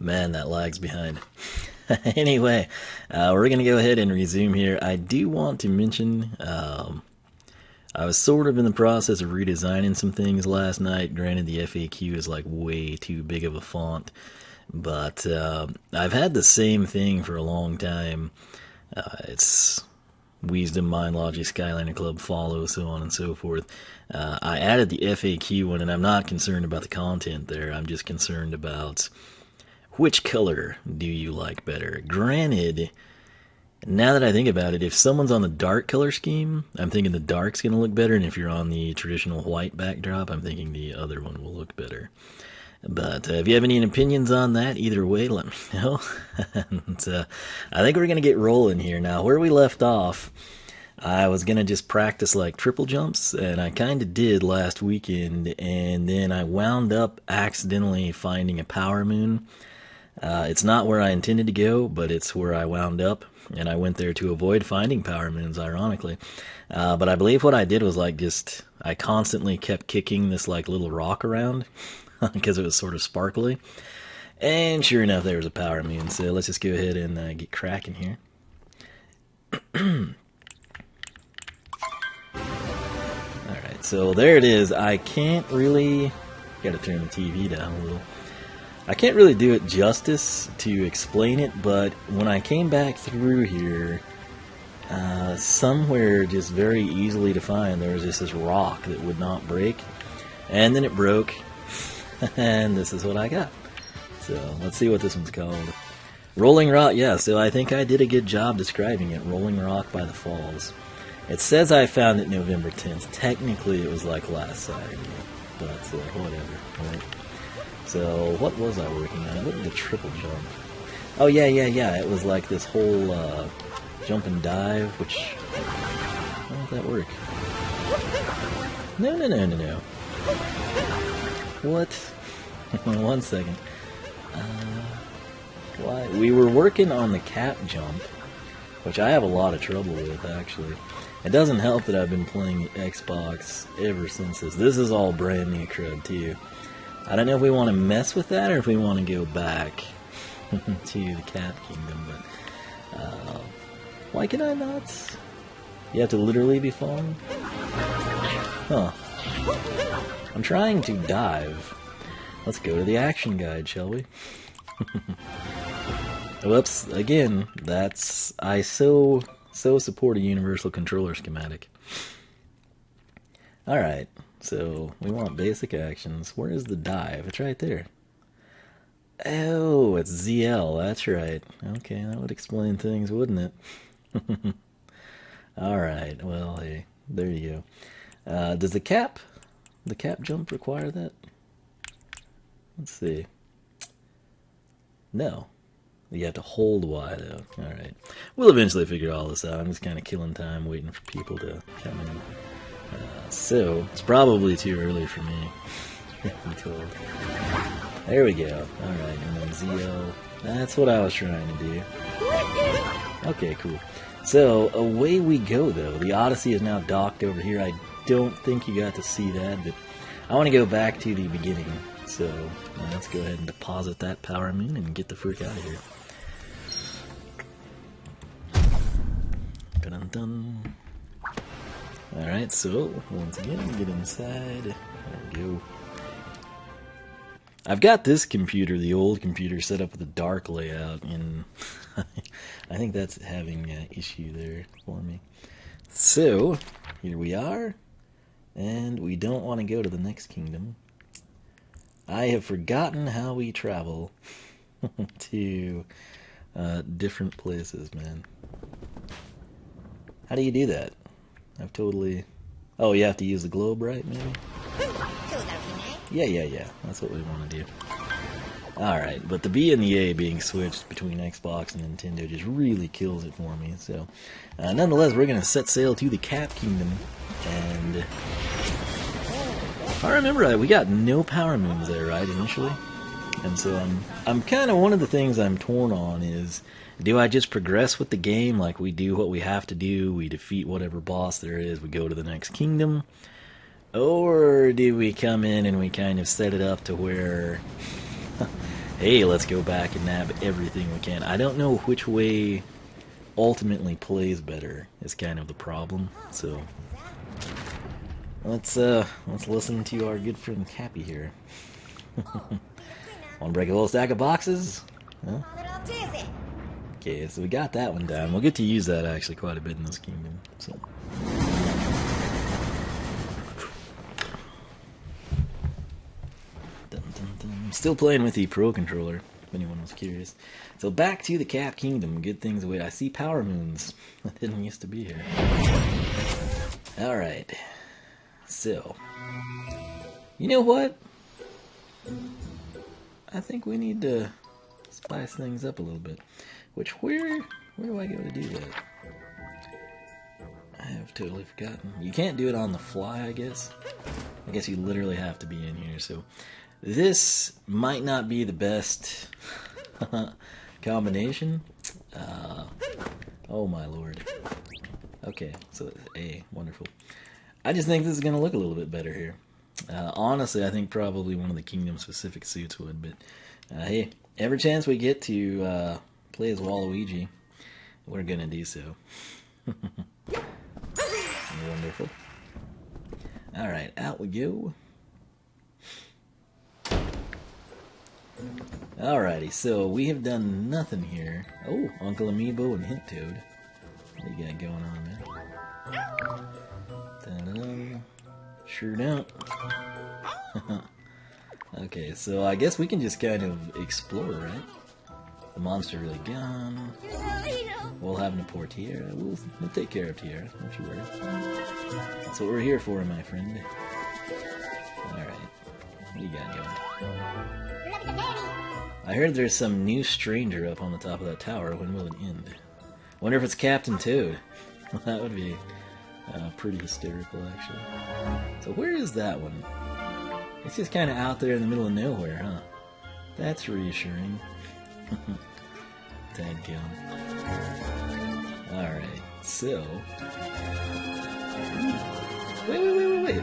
Man, that lags behind. Anyway, we're going to go ahead and resume here. I do want to mention I was sort of in the process of redesigning some things last night. Granted, the FAQ is like way too big of a font, but I've had the same thing for a long time. It's Wiisdom, Mind Logic, Skyliner Club, Follow, so on and so forth. I added the FAQ one, and I'm not concerned about the content there. I'm just concerned about which color do you like better. Granted, now that I think about it, if someone's on the dark color scheme, I'm thinking the dark's going to look better, and if you're on the traditional white backdrop, I'm thinking the other one will look better. But if you have any opinions on that, either way, let me know. And, I think we're going to get rolling here. Now, where we left off, I was going to just practice like triple jumps, and I kind of did last weekend, and then I wound up accidentally finding a power moon. It's not where I intended to go, but it's where I wound up, and I went there to avoid finding power moons, ironically. But I believe what I did was like I constantly kept kicking this like little rock around because it was sort of sparkly. And sure enough, there was a power moon, so let's just go ahead and get cracking here. Alright, so there it is. I can't really... Gotta turn the TV down a little. I can't really do it justice to explain it, but when I came back through here, somewhere just very easily to find, there was just this rock that would not break, and then it broke, and this is what I got. So let's see what this one's called. Rolling Rock, yeah, so I think I did a good job describing it. Rolling Rock by the Falls. It says I found it November 10th. Technically it was like last Saturday, but whatever, right? So, what was I working on? What did the triple jump? Oh, yeah. It was like this whole jump and dive, which... How did that work? No. What? 1 second. Why? We were working on the cap jump, which I have a lot of trouble with, actually. It doesn't help that I've been playing Xbox ever since this. This is all brand new crud, too. I don't know if we want to mess with that or if we want to go back to the Cat Kingdom, but why can I not? You have to literally be falling? Huh. I'm trying to dive. Let's go to the action guide, shall we? Whoops, again, I so support a universal controller schematic. Alright. So, we want basic actions. Where is the dive? It's right there. Oh, it's ZL. That's right. Okay, that would explain things, wouldn't it? Alright, well, hey, there you go. Does the cap jump require that? Let's see. No. You have to hold Y, though. Alright. We'll eventually figure all this out. I'm just kind of killing time waiting for people to come in. So, it's probably too early for me. I'm told. There we go. Alright, and then ZL. That's what I was trying to do. Okay, cool. So, away we go, though. The Odyssey is now docked over here. I don't think you got to see that, but I want to go back to the beginning. So, let's go ahead and deposit that power moon and get the frick out of here. Dun-dun-dun. Alright, so, once again, get inside. There we go. I've got this computer, the old computer, set up with a dark layout, and I think that's having an issue there for me. So, here we are, and we don't want to go to the next kingdom. I have forgotten how we travel to different places, man. How do you do that? I've totally... Oh, you have to use the globe, right, maybe? Yeah. That's what we want to do. Alright, but the B and the A being switched between Xbox and Nintendo just really kills it for me. So, nonetheless, we're going to set sail to the Cat Kingdom. And... If I remember right, we got no power moons there, right, initially? And so I'm kind of... One of the things I'm torn on is... Do I just progress with the game, like we do what we have to do, we defeat whatever boss there is, we go to the next kingdom? Or do we come in and we kind of set it up to where Hey, let's go back and nab everything we can. I don't know which way ultimately plays better is kind of the problem. So let's listen to our good friend Cappy here. Want to break a little stack of boxes? Huh? Okay, so we got that one down. We'll get to use that actually quite a bit in this kingdom. So. Dun, dun, dun. Still playing with the Pro Controller, if anyone was curious. So back to the Cap Kingdom. Good things await. I see power moons. That didn't used to be here. Alright. So. You know what? I think we need to spice things up a little bit. Which, where do I go to do that? I have totally forgotten. You can't do it on the fly, I guess. I guess you literally have to be in here, so... This might not be the best combination. Oh my lord. Okay, so it's A. Wonderful. I just think this is going to look a little bit better here. Honestly, I think probably one of the kingdom-specific suits would, but hey, every chance we get to play as Waluigi, we're going to do so. Wonderful. Alright, out we go. Alrighty, so we have done nothing here. Oh, Uncle Amiibo and Hint Toad. What do you got going on there? Dun-dun. Sure don't. Okay, so I guess we can just kind of explore, right? The monster really gone. We'll have a poor Tiara. We'll take care of Tiara, don't you worry. That's what we're here for, my friend. Alright, what do you got going? I heard there's some new stranger up on the top of that tower. When will it end? Wonder if it's Captain Toad. That would be pretty hysterical, actually. So where is that one? It's just kind of out there in the middle of nowhere, huh? That's reassuring. Dadgum. Alright, so... Wait.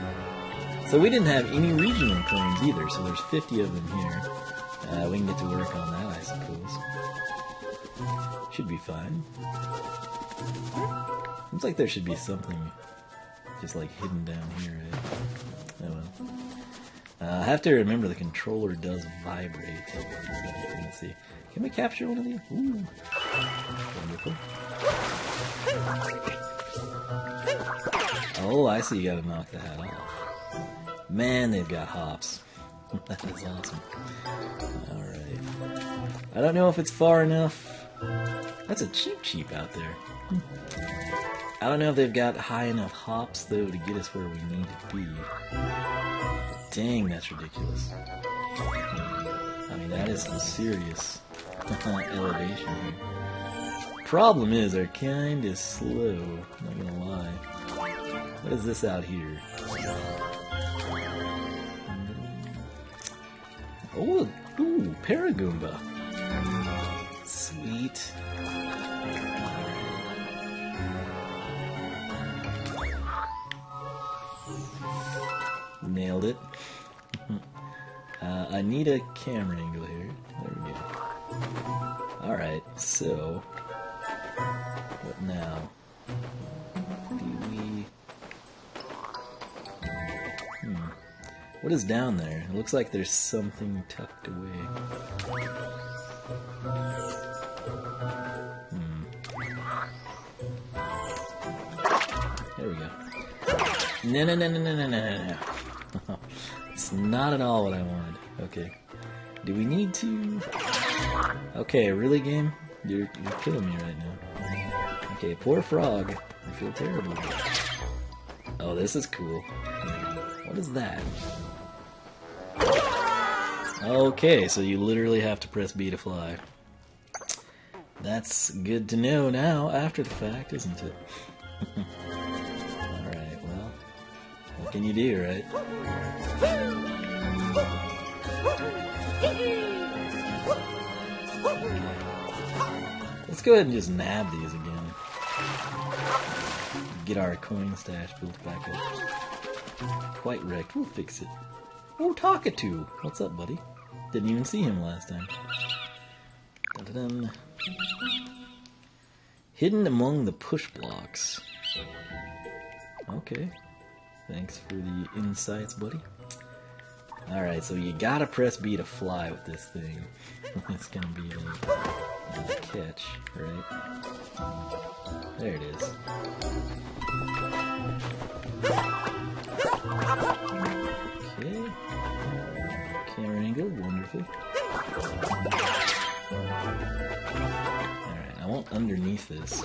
So we didn't have any regional coins either, so there's 50 of them here. We can get to work on that, I suppose. Should be fine. Looks like there should be something just like hidden down here. Oh well. I have to remember the controller does vibrate. Let's see. Can we capture one of these? Ooh. Wonderful. Oh, I see. You gotta knock the hat off. Man, they've got hops. That is awesome. Alright. I don't know if it's far enough. That's a cheap out there. I don't know if they've got high enough hops, though, to get us where we need to be. Dang, that's ridiculous. I mean, that is some serious elevation here. Problem is, they're kinda slow. Not gonna lie. What is this out here? Oh, ooh, Paragoomba. Sweet. Nailed it. I need a camera angle here. There we go. Alright, so... what now? Do we... What is down there? It looks like there's something tucked away. There we go. No. It's not at all what I wanted. Okay. Do we need to... Okay, really, game? You're killing me right now. Okay, poor frog. I feel terrible. Oh, this is cool. What is that? Okay, so you literally have to press B to fly. That's good to know now, after the fact, isn't it? Alright, well, what can you do, right? Let's go ahead and just nab these again. Get our coin stash built back up. Quite wrecked, we'll fix it. Oh, Talkatoo! What's up, buddy? Didn't even see him last time. Dun-dun-dun. Hidden among the push blocks. Okay. Thanks for the insights, buddy. Alright, so you gotta press B to fly with this thing. It's gonna be a catch, right? There it is. Okay. Camera angle, wonderful. Alright, I want underneath this.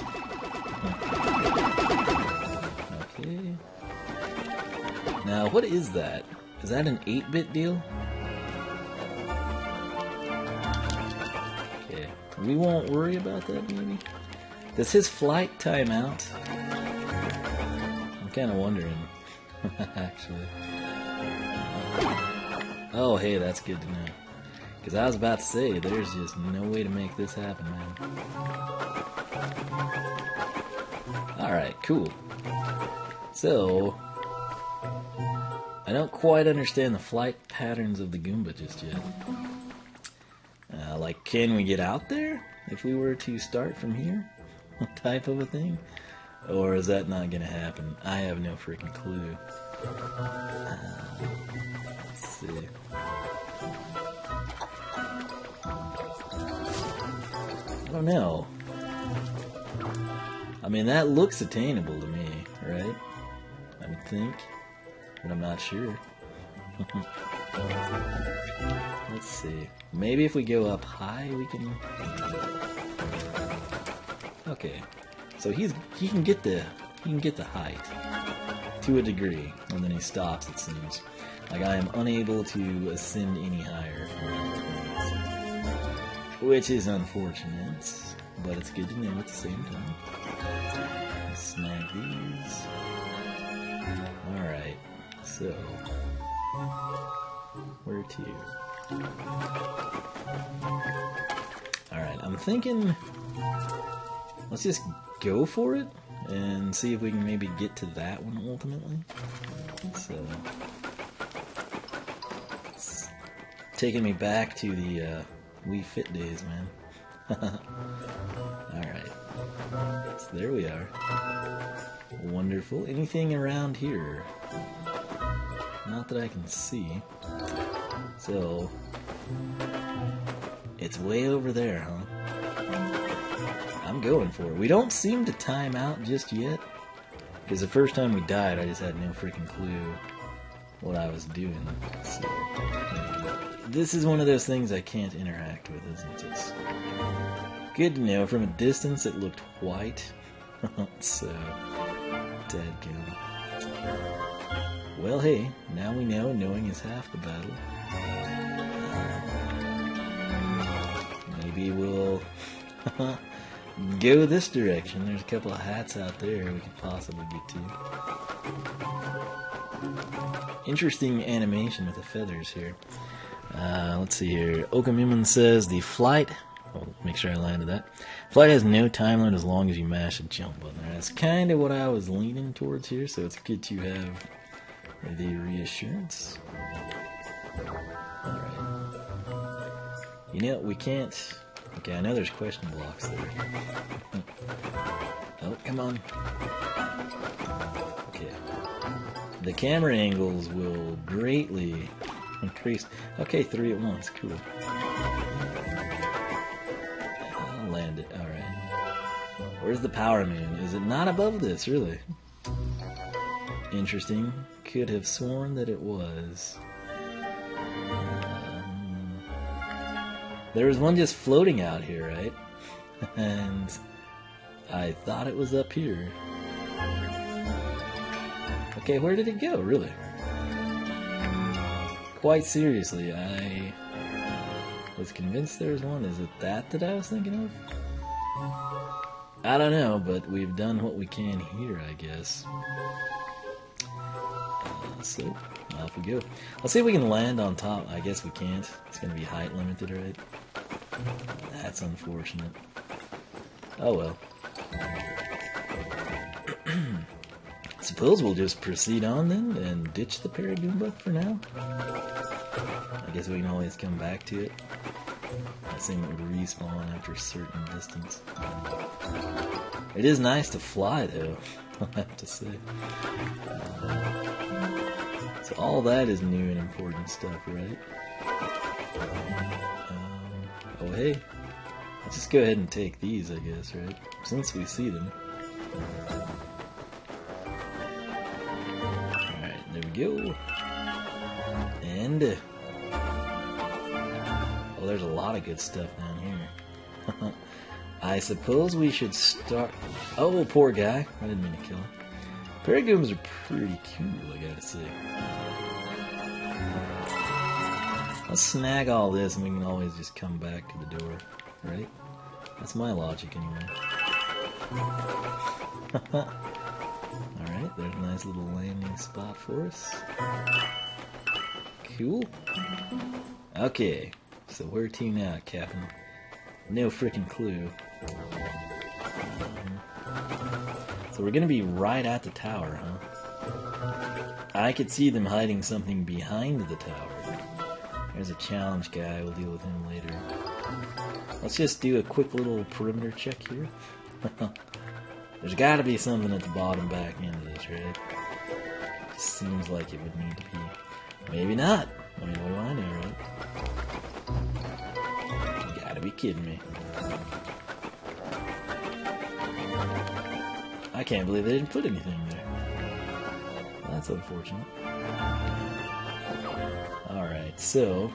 Okay. Now, what is that? Is that an 8-bit deal? Okay, we won't worry about that, maybe? Does his flight time out? I'm kind of wondering, actually. Oh, hey, that's good to know. Because I was about to say, there's just no way to make this happen, man. Alright, cool. So, I don't quite understand the flight patterns of the Goomba just yet. Like, can we get out there if we were to start from here? Type of a thing? Or is that not gonna happen? I have no freaking clue. Let's see. I don't know. I mean, that looks attainable to me, right? I would think. But I'm not sure. Let's see. Maybe if we go up high, we can... Okay. So he can get the height to a degree, and then he stops, it seems. Like I am unable to ascend any higher. Which is unfortunate, but it's good to know at the same time. Let's snag these. Alright, so where to? Alright, I'm thinking let's just go for it and see if we can maybe get to that one ultimately. So it's taking me back to the Wii Fit days, man. Alright. So there we are. Wonderful. Anything around here? Not that I can see. So, it's way over there, huh? I'm going for it. We don't seem to time out just yet. Because the first time we died, I just had no freaking clue what I was doing. So, this is one of those things I can't interact with, isn't it? Good to know. From a distance, it looked white. So, dadgum. Well, hey, now we know knowing is half the battle. Maybe we'll go this direction. There's a couple of hats out there we could possibly get to. Interesting animation with the feathers here. Let's see here. Okamuman says the flight... I'll make sure I landed that. Flight has no time limit as long as you mash a jump button. That's kind of what I was leaning towards here, so it's good to have the reassurance. Alright. You know, we can't... Okay, I know there's question blocks there. Oh, come on. Okay. The camera angles will greatly increase. Okay, 3 at once. Cool. I'll land it. Alright. Where's the power moon? Is it not above this, really? Interesting. Could have sworn that it was. There was one just floating out here, right? And I thought it was up here. Okay, where did it go, really? Quite seriously, I was convinced there was one. Is it that I was thinking of? I don't know, but we've done what we can here, I guess. So, off we go. Let's see if we can land on top. I guess we can't. It's going to be height limited, right? That's unfortunate. Oh well. Suppose we'll just proceed on then and ditch the Paragoomba for now. guess we can always come back to it. I assume it would respawn after a certain distance. It is nice to fly, though, I have to say. So all that is new and important stuff, right? Oh, hey. Let's just go ahead and take these, I guess, right? Since we see them. Alright, there we go. And... oh, there's a lot of good stuff down here. I suppose we should start... oh, poor guy. I didn't mean to kill him. Paragooms are pretty cool, I gotta say. Let's snag all this and we can always just come back to the door, right? That's my logic anyway. Alright, there's a nice little landing spot for us. Cool. Okay, so where to now, Captain? No freaking clue. So we're gonna be right at the tower, huh? I could see them hiding something behind the tower. There's a challenge guy, we'll deal with him later. Let's just do a quick little perimeter check here. There's gotta be something at the bottom back end of this, right? Seems like it would need to be. Maybe not. I mean, what do I know, right? You gotta be kidding me. I can't believe they didn't put anything there. That's unfortunate. Alright, so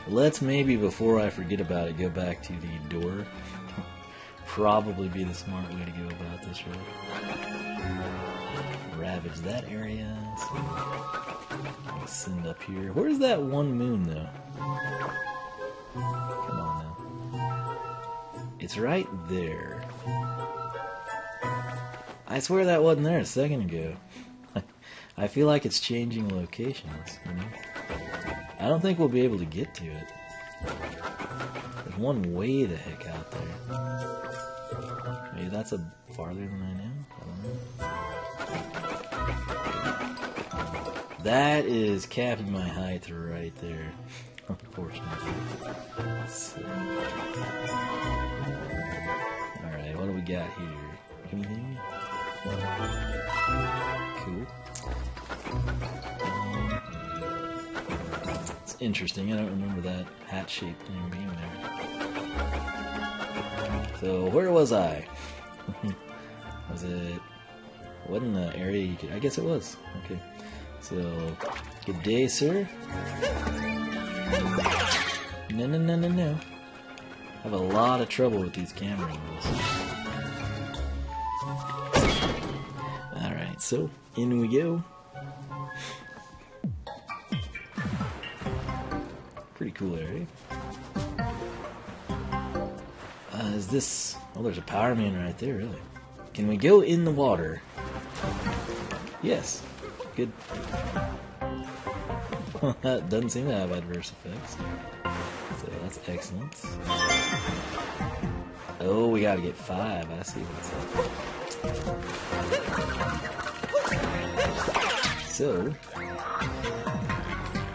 let's maybe, before I forget about it, go back to the door. Probably be the smart way to go about this, right? Ravage that area. So send up here. Where's that one moon, though? Come on now. It's right there. I swear that wasn't there a second ago. I feel like it's changing locations, you know? I don't think we'll be able to get to it. There's one way the heck out there. Maybe that's farther than I know? I don't know. That is capping my height right there. Unfortunately. Alright, what do we got here? Anything? Cool. It's interesting, I don't remember that hat-shaped thing being there. So, where was I? Was it... wasn't an area you could... I guess it was. Okay. So, good day, sir. No, no, no, no, no. I have a lot of trouble with these camera angles. Alright, so, in we go. Pretty cool area. Is this... oh, there's a power main right there, really. Can we go in the water? Yes. Good. That doesn't seem to have adverse effects. So that's excellent. Oh, we gotta get 5. I see what's up. So...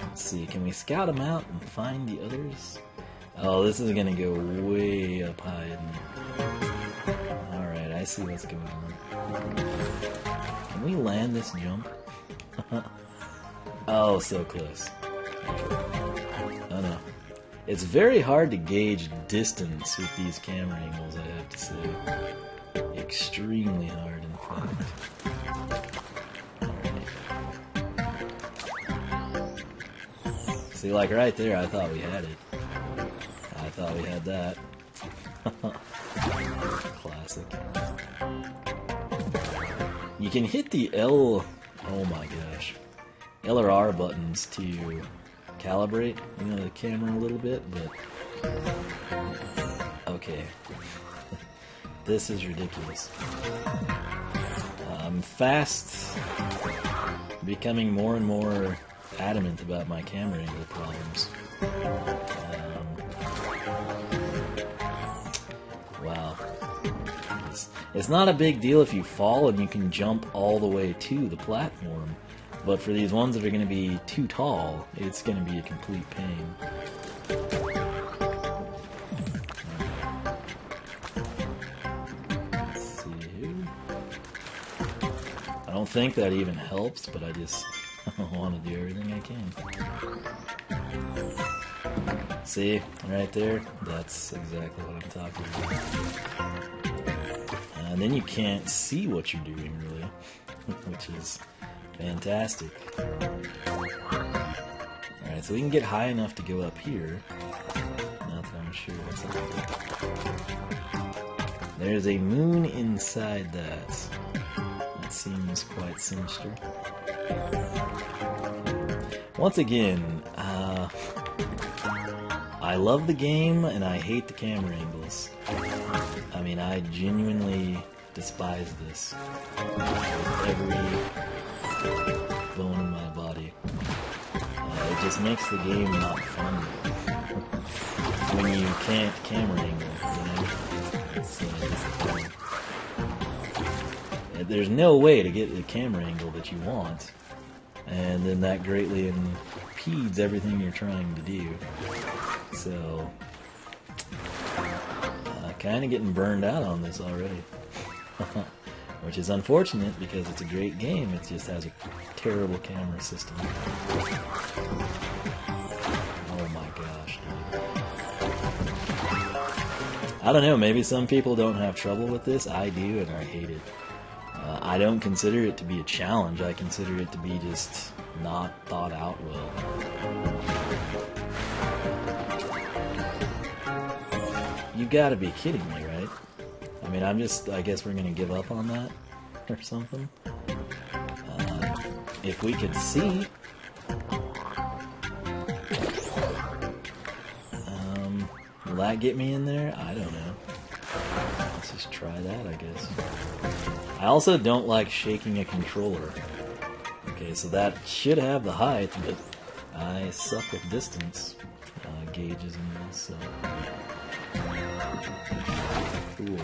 let's see, can we scout them out and find the others? Oh, this is gonna go way up high, isn't it? Alright, I see what's going on. Can we land this jump? Oh, so close. Oh no. It's very hard to gauge distance with these camera angles, I have to say. Extremely hard, in fact. See, like right there, I thought we had it. I thought we had that. Classic. You can hit the L... oh my gosh. L or R buttons to calibrate, you know, the camera a little bit, but... okay. This is ridiculous. I'm fast becoming more and more adamant about my camera angle problems. Wow. It's not a big deal if you fall and you can jump all the way to the platform, But for these ones that are going to be too tall, it's going to be a complete pain. Let's see here. I don't think that even helps, but I just want to do everything I can. See, right there? That's exactly what I'm talking about. And then you can't see what you're doing, really, which is fantastic. Alright, so we can get high enough to go up here. Not that I'm sure what's up there. There's a moon inside that. That seems quite sinister. Once again, I love the game and I hate the camera angles. I mean, I genuinely despise this with every bone in my body. It just makes the game not fun when you can't camera angle, you know? It's disappointing. There's no way to get the camera angle that you want, and then that greatly impedes everything you're trying to do. So, kind of getting burned out on this already. Which is unfortunate because it's a great game, it just has a terrible camera system. Oh my gosh, dude. I don't know, maybe some people don't have trouble with this. I do, and I hate it. I don't consider it to be a challenge, I consider it to be just not thought out well. You gotta be kidding me, right? I mean, I guess we're gonna give up on that or something. If we could see. Will that get me in there? I don't know. Let's just try that, I guess. I also don't like shaking a controller. Okay, so that should have the height, but I suck with distance gauges in this, so. Cool.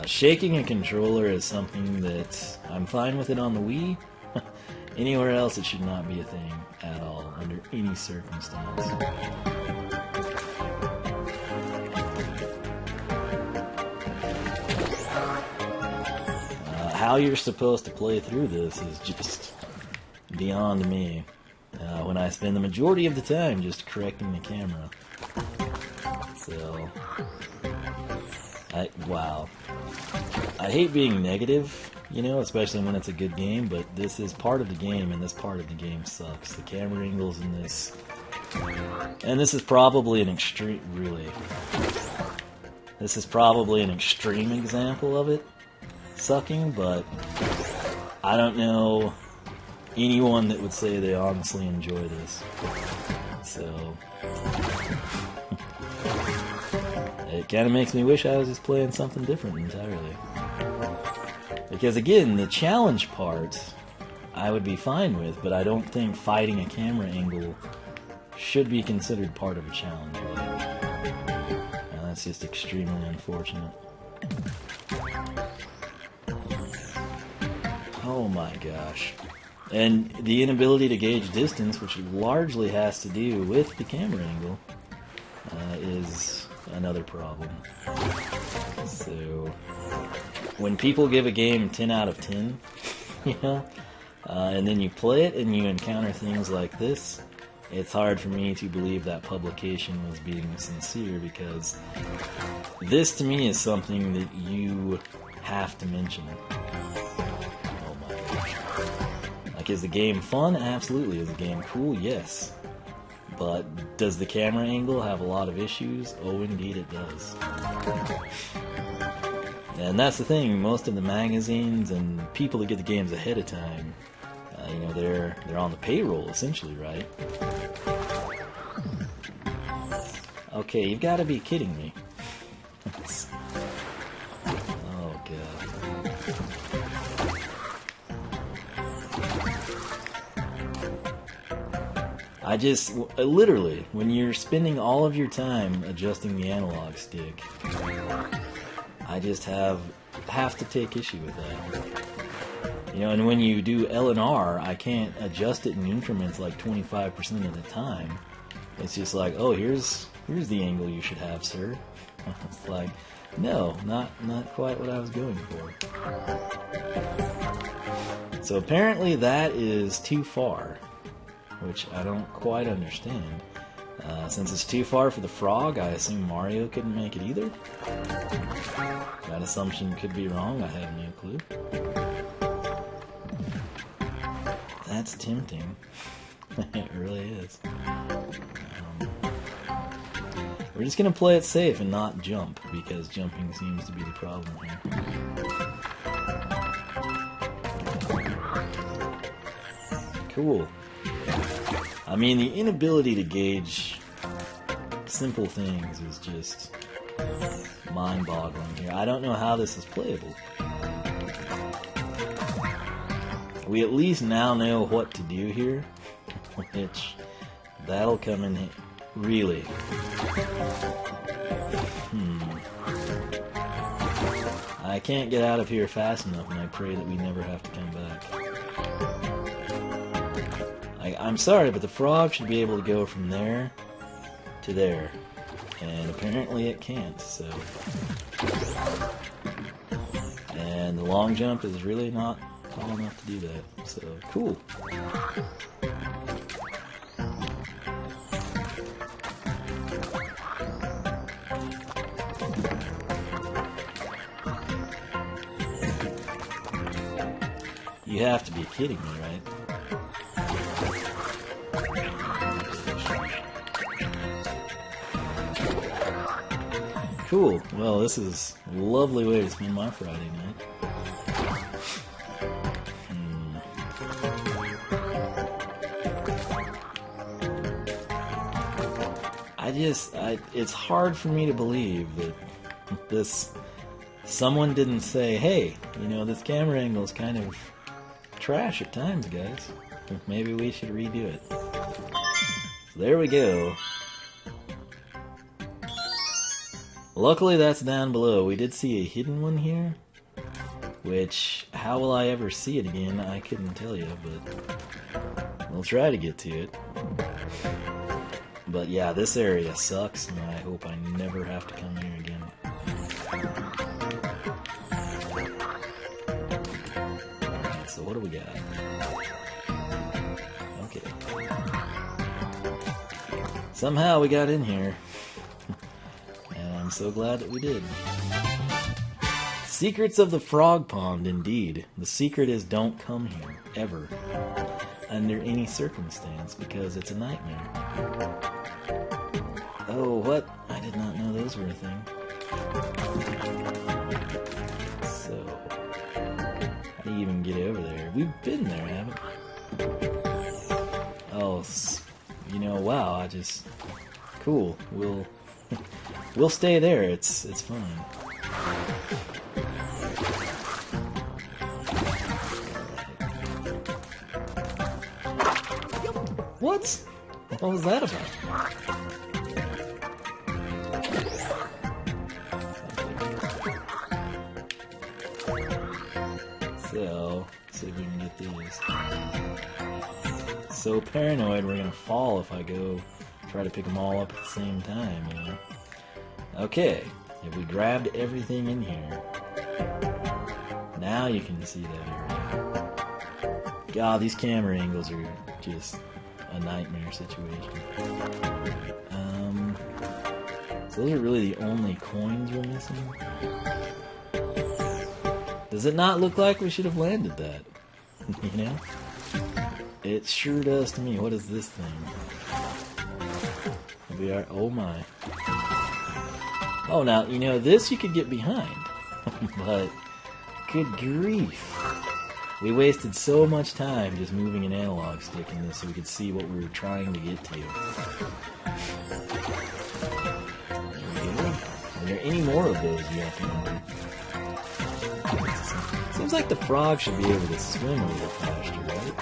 Shaking a controller is something that I'm fine with it on the Wii. Anywhere else it should not be a thing at all, under any circumstance. How you're supposed to play through this is just beyond me. When I spend the majority of the time just correcting the camera. So, wow. I hate being negative, you know, especially when it's a good game, but this is part of the game, and this part of the game sucks. The camera angles in this. And this is probably an extreme, really. This is probably an extreme example of it sucking, but I don't know anyone that would say they honestly enjoy this. So it kind of makes me wish I was just playing something different entirely. Because again, the challenge part I would be fine with, but I don't think fighting a camera angle should be considered part of a challenge, really. And that's just extremely unfortunate. Oh my gosh. And the inability to gauge distance, which largely has to do with the camera angle, is another problem. So, when people give a game 10 out of 10, you know, and then you play it and you encounter things like this, it's hard for me to believe that publication was being sincere, because this to me is something that you have to mention. Oh my gosh. Like, is the game fun? Absolutely. Is the game cool? Yes. But does the camera angle have a lot of issues? Oh, indeed it does. And that's the thing, most of the magazines and people that get the games ahead of time, you know, they're on the payroll, essentially, right? Okay, you've got to be kidding me. Oh, God. I just, literally, when you're spending all of your time adjusting the analog stick, I just have to take issue with that. You know, and when you do L and R, I can't adjust it in increments like 25% of the time. It's just like, oh, here's the angle you should have, sir. It's like, no, not quite what I was going for. So apparently that is too far, which I don't quite understand. Since it's too far for the frog, I assume Mario couldn't make it either. That assumption could be wrong, I have no clue. That's tempting. It really is. We're just going to play it safe and not jump, because jumping seems to be the problem here. Cool. I mean, the inability to gauge simple things is just mind-boggling here. I don't know how this is playable. We at least now know what to do here, which that'll come in really. I can't get out of here fast enough, and I pray that we never have to come back. I'm sorry, but the frog should be able to go from there to there, and apparently it can't, so. And the long jump is really not tall enough to do that, so cool. You have to be kidding me, right? Cool. Well, this is a lovely way to spend my Friday night. It's hard for me to believe that someone didn't say, hey, you know, this camera angle is kind of trash at times, guys. Maybe we should redo it. So there we go. Luckily that's down below. We did see a hidden one here, which, how will I ever see it again? I couldn't tell you, but we'll try to get to it. But yeah, this area sucks, and I hope I never have to come here again. Alright, so what do we got? Okay. Somehow we got in here. And I'm so glad that we did. Secrets of the Frog Pond, indeed. The secret is don't come here, ever. Under any circumstance, because it's a nightmare. Oh, what? I did not know those were a thing. So, how do you even get over there? We've been there, haven't we? Oh, you know, wow, cool. We'll stay there, it's fine. What? What was that about? So, see if we can get these. So paranoid we're gonna fall if I go try to pick them all up at the same time, you know? Okay, if we grabbed everything in here, now you can see that area. God, these camera angles are just a nightmare situation. So those are really the only coins we're missing? Does it not look like we should have landed that? You know? It sure does to me. What is this thing? We are, oh my. Oh, now, you know, this you could get behind. But, good grief. We wasted so much time just moving an analog stick in this so we could see what we were trying to get to. Are there any more of those you have to remember? Seems like the frog should be able to swim a little faster, right?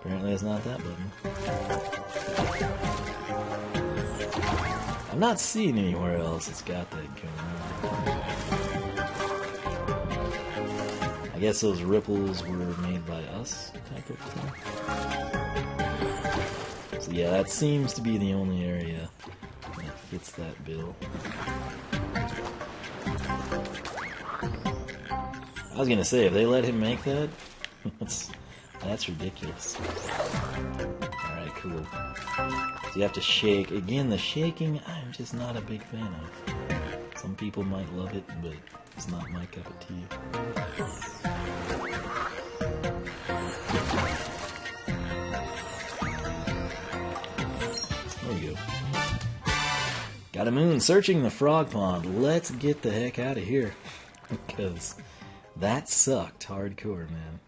Apparently it's not that button. I'm not seeing anywhere else it's got that going on. I guess those ripples were made by us, type of thing. So yeah, that seems to be the only area that fits that bill. I was gonna say, if they let him make that, that's ridiculous. Alright, cool. So you have to shake. Again, the shaking, I'm just not a big fan of. Some people might love it, but it's not my cup of tea. There we go. Got a moon searching the frog pond. Let's get the heck out of here. Because that sucked hardcore, man.